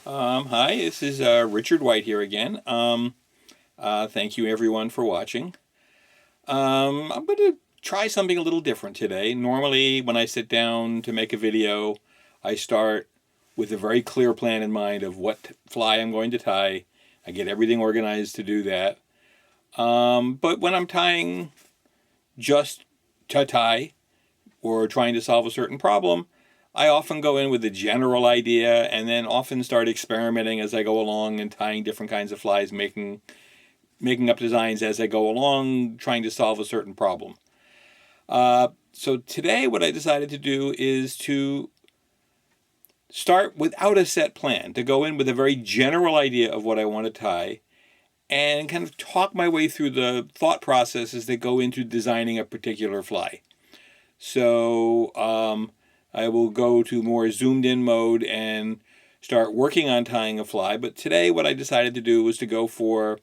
Hi, this is Richard White here again. Thank you everyone for watching. I'm going to try something a little different today. Normally, when I sit down to make a video, I start with a very clear plan in mind of what fly I'm going to tie. I get everything organized to do that. But when I'm tying just to tie or trying to solve a certain problem, I often go in with a general idea and then often start experimenting as I go along and tying different kinds of flies, making up designs as I go along, trying to solve a certain problem. So today what I decided to do is to start without a set plan, to go in with a very general idea of what I want to tie and kind of talk my way through the thought processes that go into designing a particular fly. So I will go to more zoomed in mode and start working on tying a fly. But today what I decided to do was to go for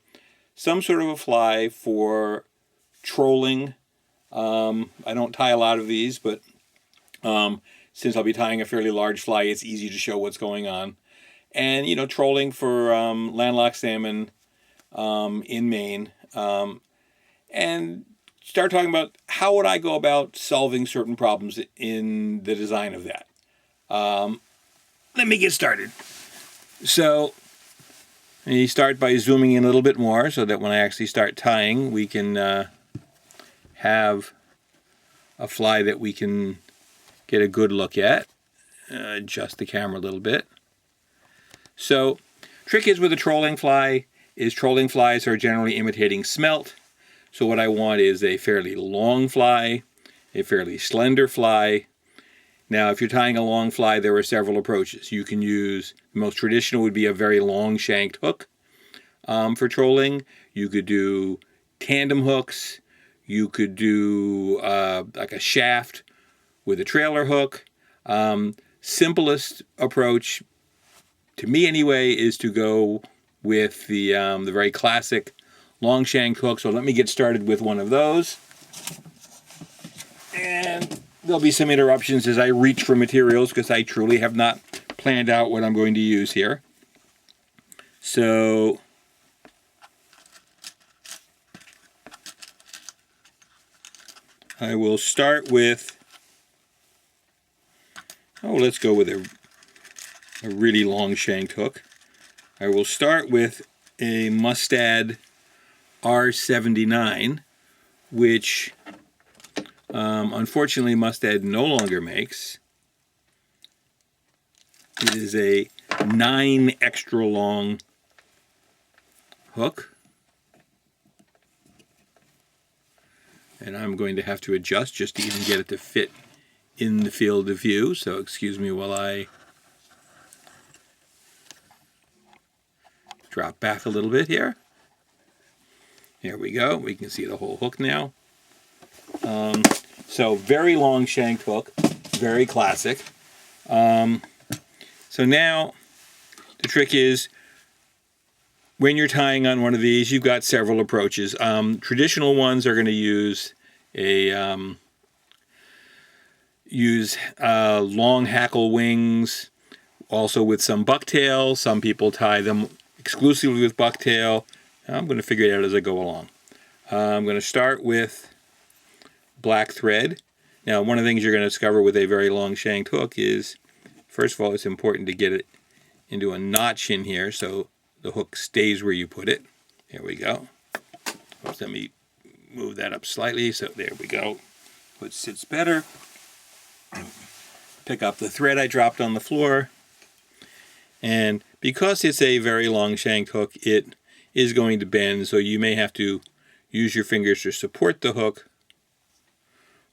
some sort of a fly for trolling. I don't tie a lot of these, but since I'll be tying a fairly large fly, it's easy to show what's going on. And, trolling for landlocked salmon in Maine. And start talking about how would I go about solving certain problems in the design of that. Let me get started. So you start by zooming in a little bit more so that when I actually start tying, we can have a fly that we can get a good look at. Adjust the camera a little bit. So, trick is with a trolling fly is trolling flies are generally imitating smelt. So what I want is a fairly long fly, a fairly slender fly. Now, if you're tying a long fly, there are several approaches. You can use, the most traditional would be a very long shanked hook for trolling. You could do tandem hooks. You could do like a shaft with a trailer hook. Simplest approach, to me anyway, is to go with the very classic long shanked hook. So let me get started with one of those. And there'll be some interruptions as I reach for materials because I truly have not planned out what I'm going to use here. So I will start with, let's go with a really long shanked hook. I will start with a Mustad R79, which unfortunately Mustad no longer makes. It is a 9 extra long hook. And I'm going to have to adjust just to even get it to fit in the field of view. So excuse me while I drop back a little bit here. There we go. We can see the whole hook now. So very long shanked hook, very classic. So now the trick is when you're tying on one of these, you've got several approaches. Traditional ones are going to use long hackle wings, also with some bucktail. Some people tie them exclusively with bucktail. I'm going to figure it out as I go along. I'm going to start with black thread. Now, one of the things you're going to discover with a very long shanked hook is, first of all, it's important to get it into a notch in here so the hook stays where you put it. There we go. Oops, let me move that up slightly. So there we go. It sits better. Pick up the thread I dropped on the floor. And because it's a very long shanked hook, it is going to bend, so you may have to use your fingers to support the hook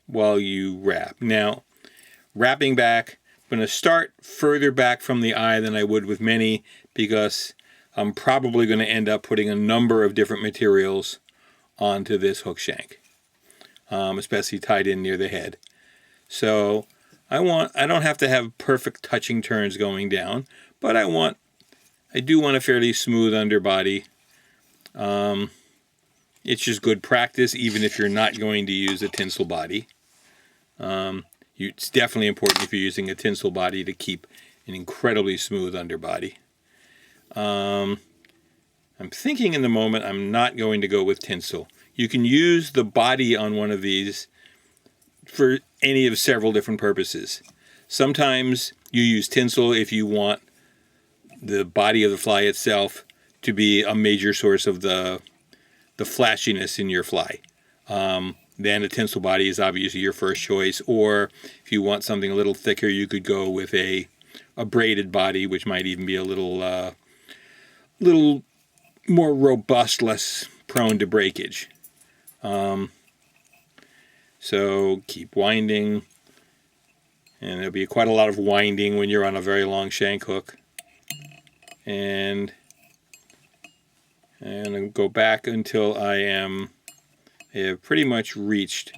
while you wrap. Now, wrapping back, I'm going to start further back from the eye than I would with many because I'm probably going to end up putting a number of different materials onto this hook shank, especially tied in near the head. So I don't have to have perfect touching turns going down, but I do want a fairly smooth underbody. It's just good practice, even if you're not going to use a tinsel body. It's definitely important if you're using a tinsel body to keep an incredibly smooth underbody. I'm thinking in the moment I'm not going to go with tinsel. You can use the body on one of these for any of several different purposes. Sometimes you use tinsel if you want the body of the fly itself to be a major source of the flashiness in your fly. Then a tinsel body is obviously your first choice, or if you want something a little thicker, you could go with a braided body, which might even be a little more robust, less prone to breakage. So keep winding, and there'll be quite a lot of winding when you're on a very long shank hook. And I'll go back until I have pretty much reached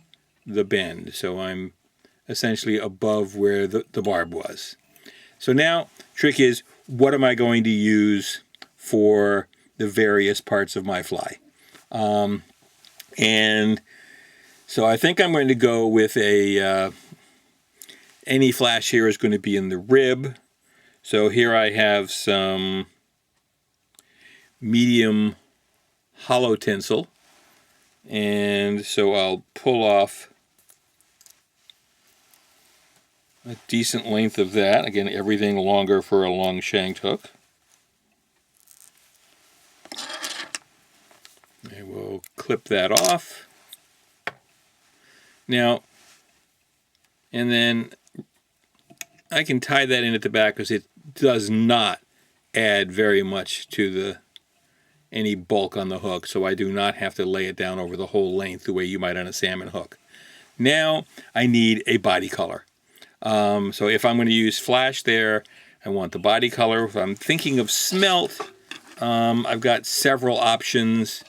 the bend. So I'm essentially above where the barb was. So now, trick is, what am I going to use for the various parts of my fly? And so I think I'm going to go with any flash here is going to be in the rib. So here I have some medium hollow tinsel. And so I'll pull off a decent length of that. Again, everything longer for a long shanked hook. I will clip that off. Now, and then I can tie that in at the back because it does not add very much to any bulk on the hook, so I do not have to lay it down over the whole length the way you might on a salmon hook. Now I need a body color. So if I'm going to use flash there, I want the body color. If I'm thinking of smelt, I've got several options.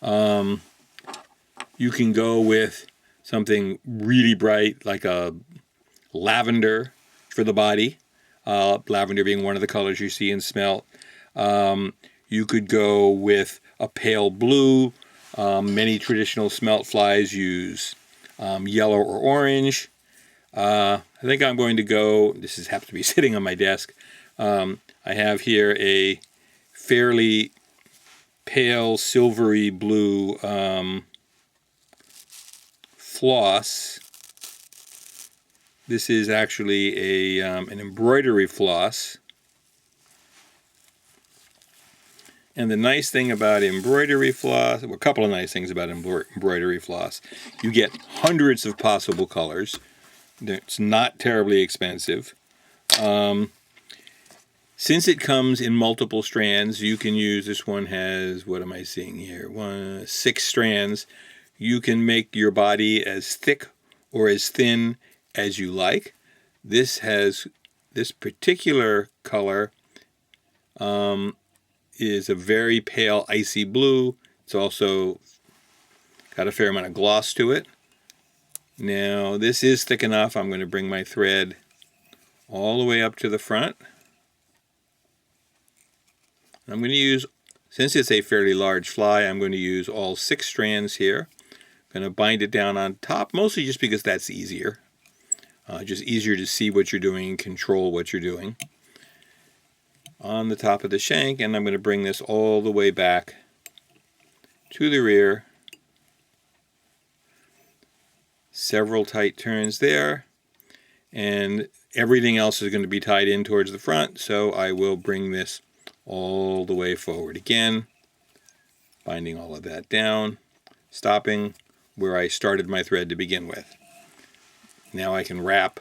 You can go with something really bright like a lavender for the body, lavender being one of the colors you see in smelt. You could go with a pale blue. Many traditional smelt flies use yellow or orange. I think I'm going to go, this happens to be sitting on my desk. I have here a fairly pale silvery blue floss. This is actually an embroidery floss. And the nice thing about embroidery floss, well, a couple of nice things about embroidery floss, you get hundreds of possible colors. It's not terribly expensive. Since it comes in multiple strands, you can use, this one has, what am I seeing here? 6 strands. You can make your body as thick or as thin as you like. This particular color is a very pale icy blue. It's also got a fair amount of gloss to it. Now this is thick enough. I'm going to bring my thread all the way up to the front. I'm going to use, since it's a fairly large fly, I'm going to use all 6 strands here. I'm going to bind it down on top, mostly just because that's easier. Just easier to see what you're doing and control what you're doing. On the top of the shank, and I'm going to bring this all the way back to the rear. Several tight turns there, and everything else is going to be tied in towards the front, so I will bring this all the way forward again, binding all of that down, stopping where I started my thread to begin with. Now I can wrap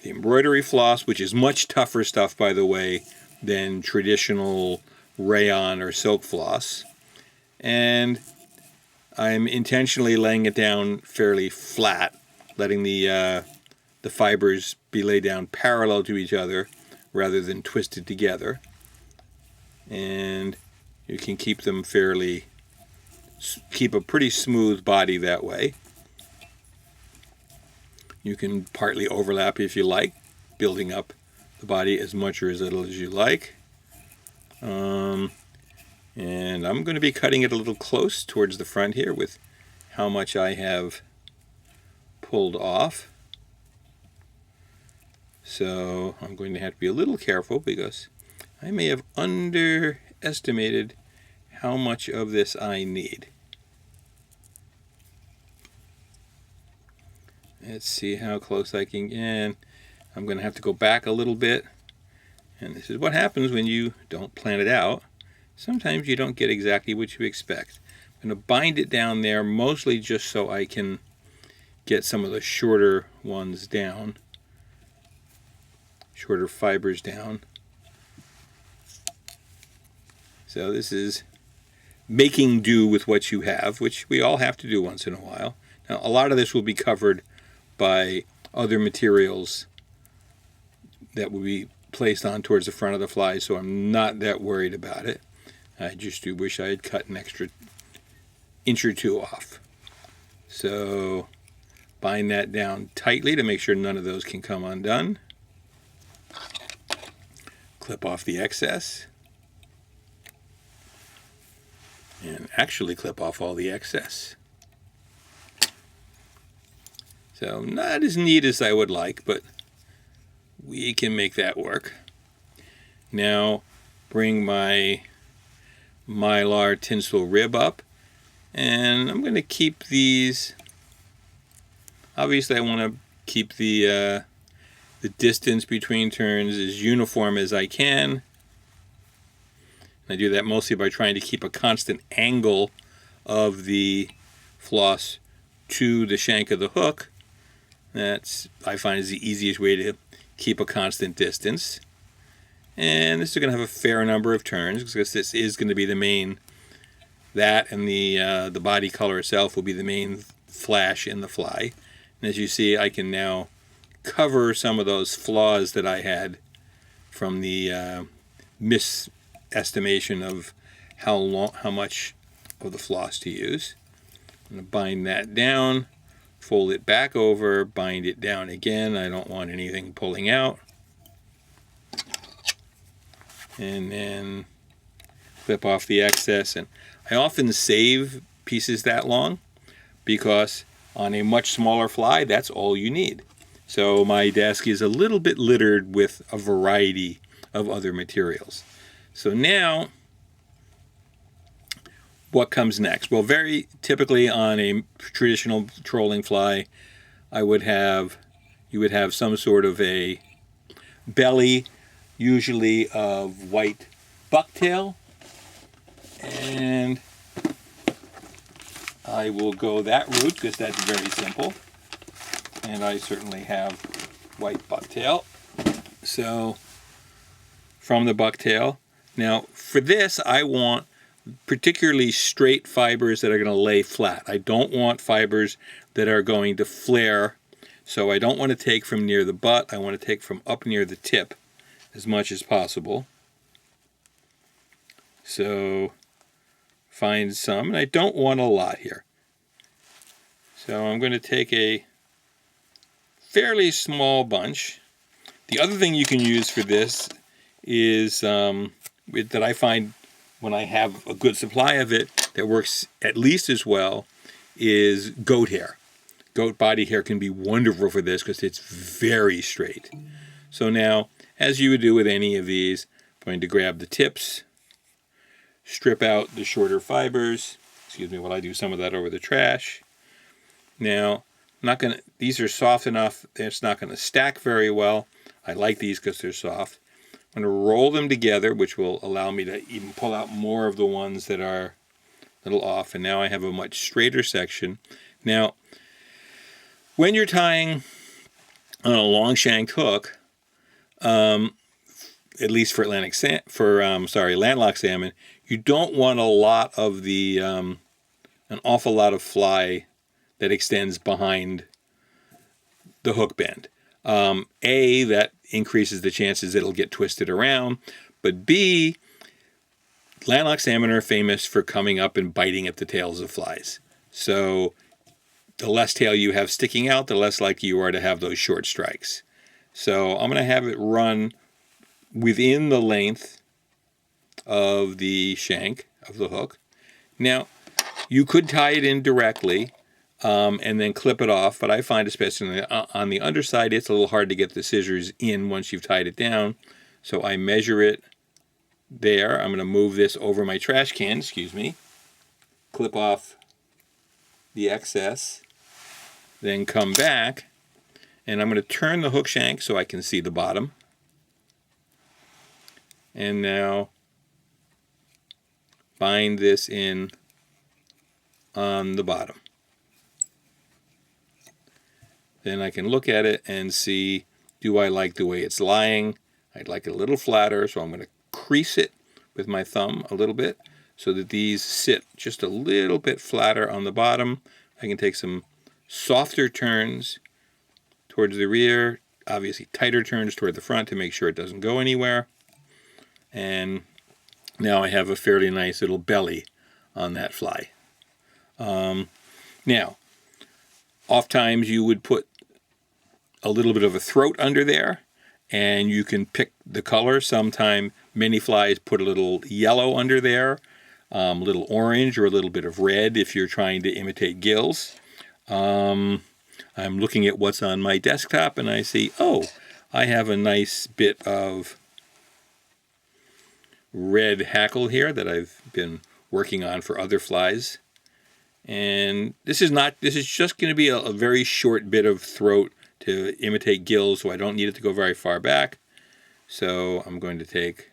the embroidery floss, which is much tougher stuff, by the way, than traditional rayon or silk floss. And I'm intentionally laying it down fairly flat, letting the fibers be laid down parallel to each other rather than twisted together. And you can keep them keep a pretty smooth body that way. You can partly overlap if you like, building up the body as much or as little as you like. And I'm going to be cutting it a little close towards the front here with how much I have pulled off. So I'm going to have to be a little careful because I may have underestimated how much of this I need. Let's see how close I can get. I'm going to have to go back a little bit. And this is what happens when you don't plan it out. Sometimes you don't get exactly what you expect. I'm going to bind it down there, mostly just so I can get some of the shorter ones down, shorter fibers down. So this is making do with what you have, which we all have to do once in a while. Now, a lot of this will be covered by other materials that will be placed on towards the front of the fly, so I'm not that worried about it. I just do wish I had cut an extra inch or two off. So bind that down tightly to make sure none of those can come undone. Clip off the excess. And actually clip off all the excess. So not as neat as I would like, but we can make that work. Now bring my Mylar tinsel rib up, and I'm going to keep these. Obviously I want to keep the distance between turns as uniform as I can. I do that mostly by trying to keep a constant angle of the floss to the shank of the hook. That's, I find, is the easiest way to keep a constant distance. And this is going to have a fair number of turns because this is going to be the main, that and the body color itself will be the main flash in the fly. And as you see, I can now cover some of those flaws that I had from the misestimation of how much of the floss to use. I'm going to bind that down, fold it back over, bind it down again. I don't want anything pulling out. And then clip off the excess. And I often save pieces that long because on a much smaller fly, that's all you need. So my desk is a little bit littered with a variety of other materials. So now, what comes next? Well, very typically on a traditional trolling fly, you would have some sort of a belly, usually of white bucktail, and I will go that route because that's very simple, and I certainly have white bucktail. So from the bucktail. Now for this I want particularly straight fibers that are going to lay flat. I don't want fibers that are going to flare, so I don't want to take from near the butt. I want to take from up near the tip as much as possible. So find some, and I don't want a lot here. So I'm going to take a fairly small bunch. The other thing you can use for this is that I find when I have a good supply of it that works at least as well is goat hair. Goat body hair can be wonderful for this because it's very straight. So now, as you would do with any of these, I'm going to grab the tips, strip out the shorter fibers. Excuse me while I do some of that over the trash. Now, these are soft enough that it's not going to stack very well. I like these because they're soft. I'm going to roll them together, which will allow me to even pull out more of the ones that are a little off. And now I have a much straighter section. Now, when you're tying on a long shanked hook, at least for landlocked salmon, you don't want a lot of the an awful lot of fly that extends behind the hook bend. A, that increases the chances it'll get twisted around, but B, landlocked salmon are famous for coming up and biting at the tails of flies. So the less tail you have sticking out, the less likely you are to have those short strikes. So I'm going to have it run within the length of the shank of the hook. Now, you could tie it in directly. and then clip it off. But I find, especially on the underside, it's a little hard to get the scissors in once you've tied it down. So I measure it there. I'm going to move this over my trash can, excuse me. Clip off the excess. Then come back, and I'm going to turn the hook shank so I can see the bottom. And now bind this in on the bottom. Then I can look at it and see, do I like the way it's lying? I'd like it a little flatter, so I'm going to crease it with my thumb a little bit so that these sit just a little bit flatter on the bottom. I can take some softer turns towards the rear, obviously tighter turns toward the front to make sure it doesn't go anywhere. And now I have a fairly nice little belly on that fly. Now, oftentimes you would put a little bit of a throat under there, and you can pick the color. Sometimes many flies put a little yellow under there, a little orange, or a little bit of red if you're trying to imitate gills. I'm looking at what's on my desktop, and I see, oh, I have a nice bit of red hackle here that I've been working on for other flies. And this is just going to be a very short bit of throat to imitate gills, so I don't need it to go very far back. So I'm going to take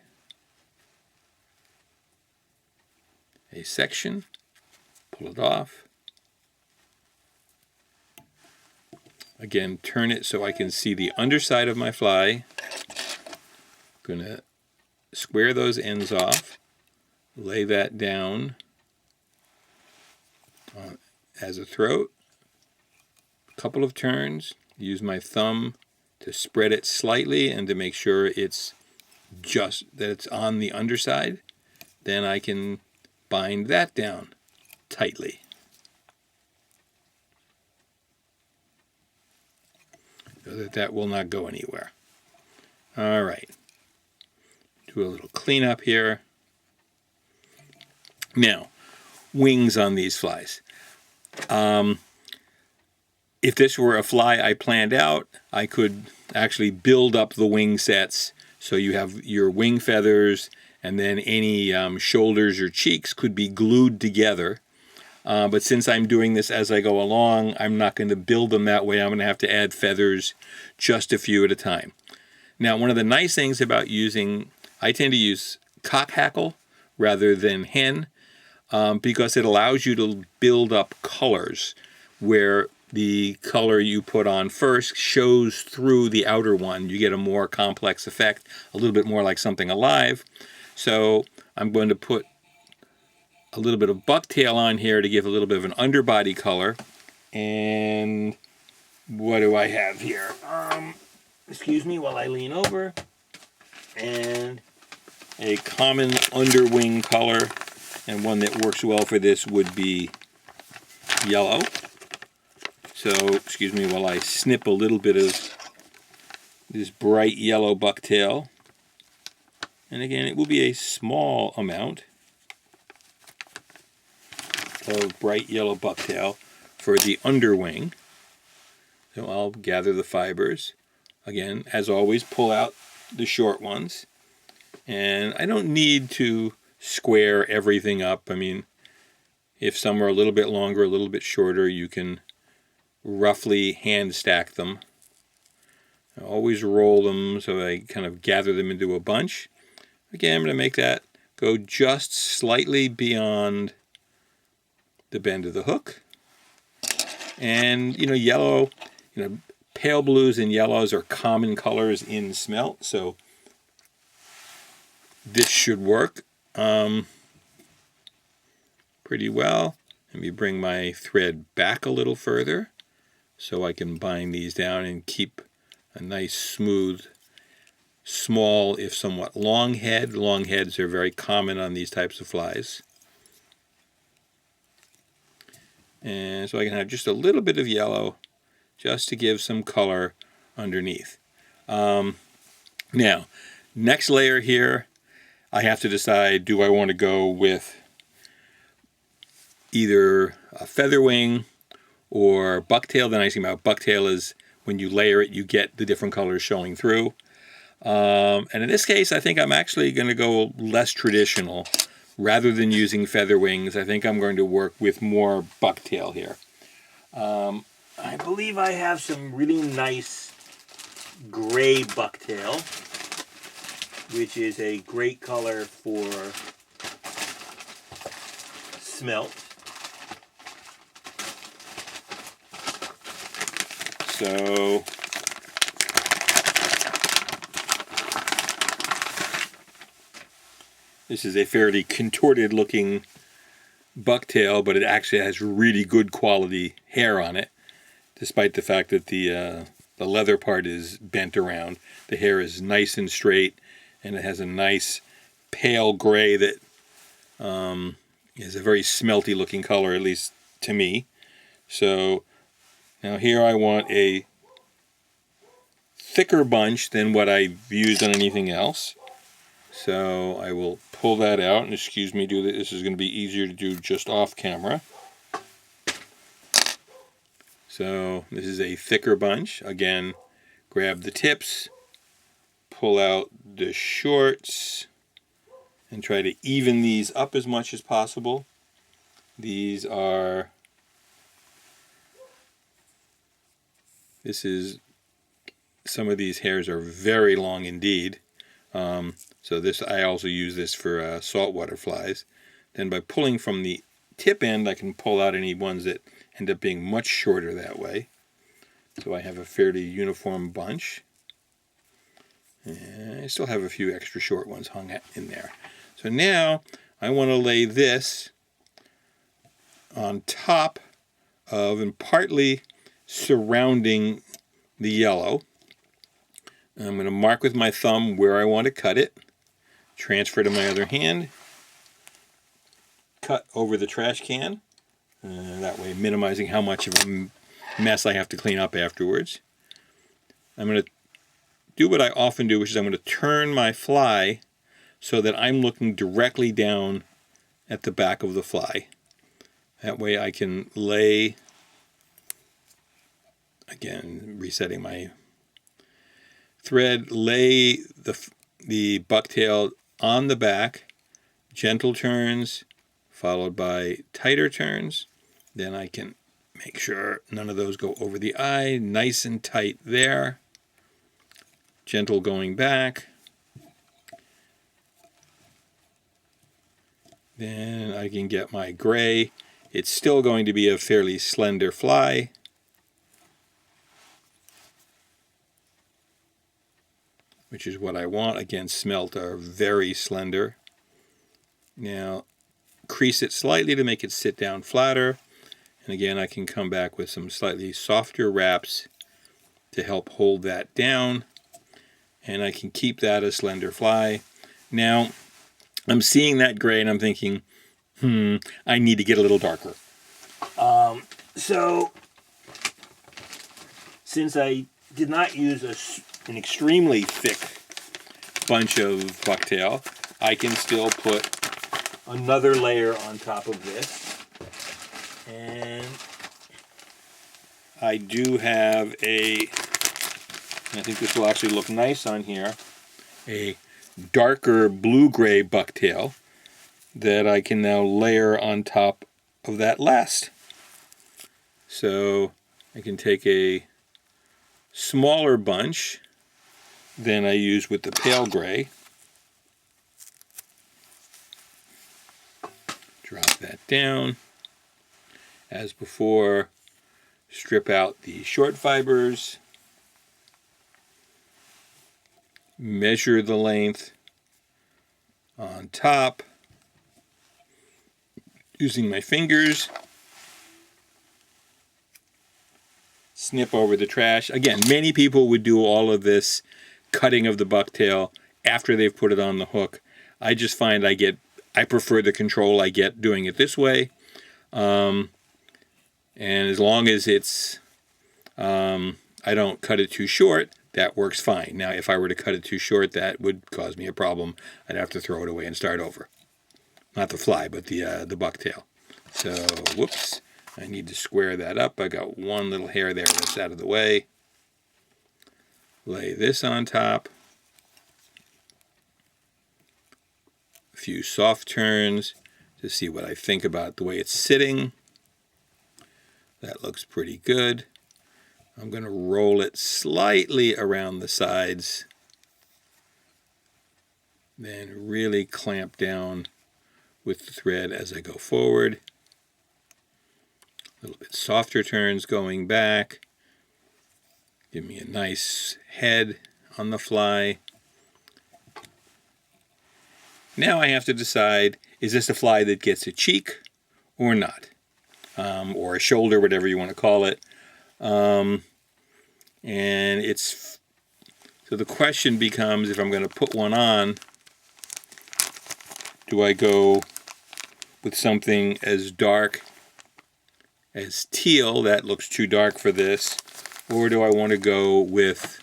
a section, pull it off. Again, turn it so I can see the underside of my fly. I'm going to square those ends off, lay that down as a throat. A couple of turns, use my thumb to spread it slightly and to make sure it's just that it's on the underside. Then I can bind that down tightly. So that will not go anywhere. All right. Do a little cleanup here. Now, wings on these flies. If this were a fly I planned out, I could actually build up the wing sets so you have your wing feathers, and then any shoulders or cheeks could be glued together. But since I'm doing this as I go along, I'm not going to build them that way. I'm going to have to add feathers, just a few at a time. Now, one of the nice things about I tend to use cock hackle rather than hen, because it allows you to build up colors where the color you put on first shows through the outer one. You get a more complex effect, a little bit more like something alive. So I'm going to put a little bit of bucktail on here to give a little bit of an underbody color. And what do I have here? Excuse me while I lean over. And a common underwing color, and one that works well for this would be yellow. So, excuse me while I snip a little bit of this bright yellow bucktail. And again, it will be a small amount of bright yellow bucktail for the underwing. So I'll gather the fibers. Again, as always, pull out the short ones. And I don't need to square everything up. I mean, if some are a little bit longer, a little bit shorter, you can roughly hand stack them. I always roll them so I kind of gather them into a bunch. Again, I'm going to make that go just slightly beyond the bend of the hook. And, yellow, pale blues and yellows are common colors in smelt, so this should work pretty well. Let me bring my thread back a little further so I can bind these down and keep a nice smooth, small, if somewhat long head. Long heads are very common on these types of flies. And so I can have just a little bit of yellow just to give some color underneath. Now, next layer here, I have to decide, do I want to go with either a feather wing or bucktail. The nice thing about bucktail is when you layer it, you get the different colors showing through. And in this case, I think I'm actually going to go less traditional. Rather than using feather wings, I think I'm going to work with more bucktail here. I believe I have some really nice gray bucktail, which is a great color for smelt. So this is a fairly contorted looking bucktail, but it actually has really good quality hair on it, despite the fact that the leather part is bent around. The hair is nice and straight, and it has a nice pale gray that is a very smelty looking color, at least to me. So now here I want a thicker bunch than what I've used on anything else. So I will pull that out, and excuse me, this is going to be easier to do just off camera. So this is a thicker bunch. Again, grab the tips, pull out the shorts, and try to even these up as much as possible. This is, some of these hairs are very long indeed. So I also use this for saltwater flies. Then by pulling from the tip end, I can pull out any ones that end up being much shorter that way. So I have a fairly uniform bunch. And I still have a few extra short ones hung in there. So now I want to lay this on top of and partly surrounding the yellow. And I'm going to mark with my thumb where I want to cut it. Transfer to my other hand. Cut over the trash can. That way minimizing how much of a mess I have to clean up afterwards. I'm going to do what I often do, which is I'm going to turn my fly so that I'm looking directly down at the back of the fly. That way I can lay, again, resetting my thread, lay the bucktail on the back, gentle turns, followed by tighter turns. Then I can make sure none of those go over the eye, nice and tight there. Gentle going back. Then I can get my gray. It's still going to be a fairly slender fly. Which is what I want. Again, smelt are very slender. Now, crease it slightly to make it sit down flatter. And again, I can come back with some slightly softer wraps to help hold that down. And I can keep that a slender fly. Now, I'm seeing that gray and I'm thinking, I need to get a little darker. So, since I did not use an extremely thick bunch of bucktail, I can still put another layer on top of this. And I do have I think this will actually look nice on here, a darker blue-gray bucktail that I can now layer on top of that last. So I can take a smaller bunch than I use with the pale gray. Drop that down. As before, strip out the short fibers. Measure the length on top using my fingers. Snip over the trash. Again, many people would do all of this cutting of the bucktail after they've put it on the hook. I just find I prefer the control I get doing it this way. And as long as it's, I don't cut it too short, that works fine. Now, if I were to cut it too short, that would cause me a problem. I'd have to throw it away and start over. Not the fly, but the bucktail. So, whoops. I need to square that up. I got one little hair there that's out of the way. Lay this on top. A few soft turns to see what I think about the way it's sitting. That looks pretty good. I'm going to roll it slightly around the sides. Then really clamp down with the thread as I go forward. A little bit softer turns going back. Give me a nice head on the fly. Now I have to decide, is this a fly that gets a cheek or not? Or a shoulder, whatever you want to call it. And it's, so the question becomes, if I'm going to put one on, do I go with something as dark as teal? That looks too dark for this. Or do I want to go with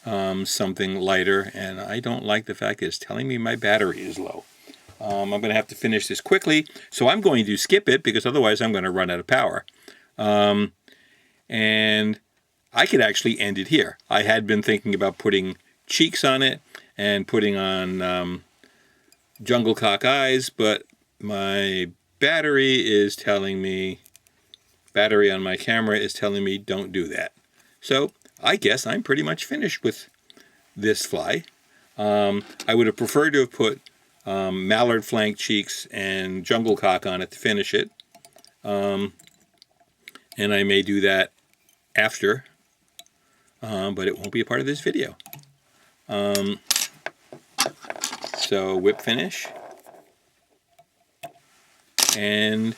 something lighter? And I don't like the fact that it's telling me my battery is low. I'm going to have to finish this quickly, so I'm going to skip it because otherwise I'm going to run out of power. And I could actually end it here. I had been thinking about putting cheeks on it and putting on jungle cock eyes, but my battery is telling me, battery on my camera is telling me don't do that. So I guess I'm pretty much finished with this fly. I would have preferred to have put mallard flank cheeks and jungle cock on it to finish it. And I may do that after, but it won't be a part of this video. So whip finish and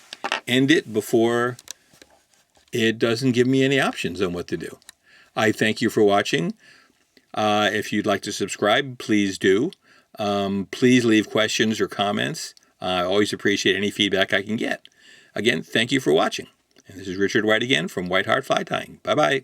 end it before it doesn't give me any options on what to do. I thank you for watching. If you'd like to subscribe, please do. Please leave questions or comments. I always appreciate any feedback I can get. Again, thank you for watching. And this is Richard White again from White Heart Fly Tying. Bye-bye.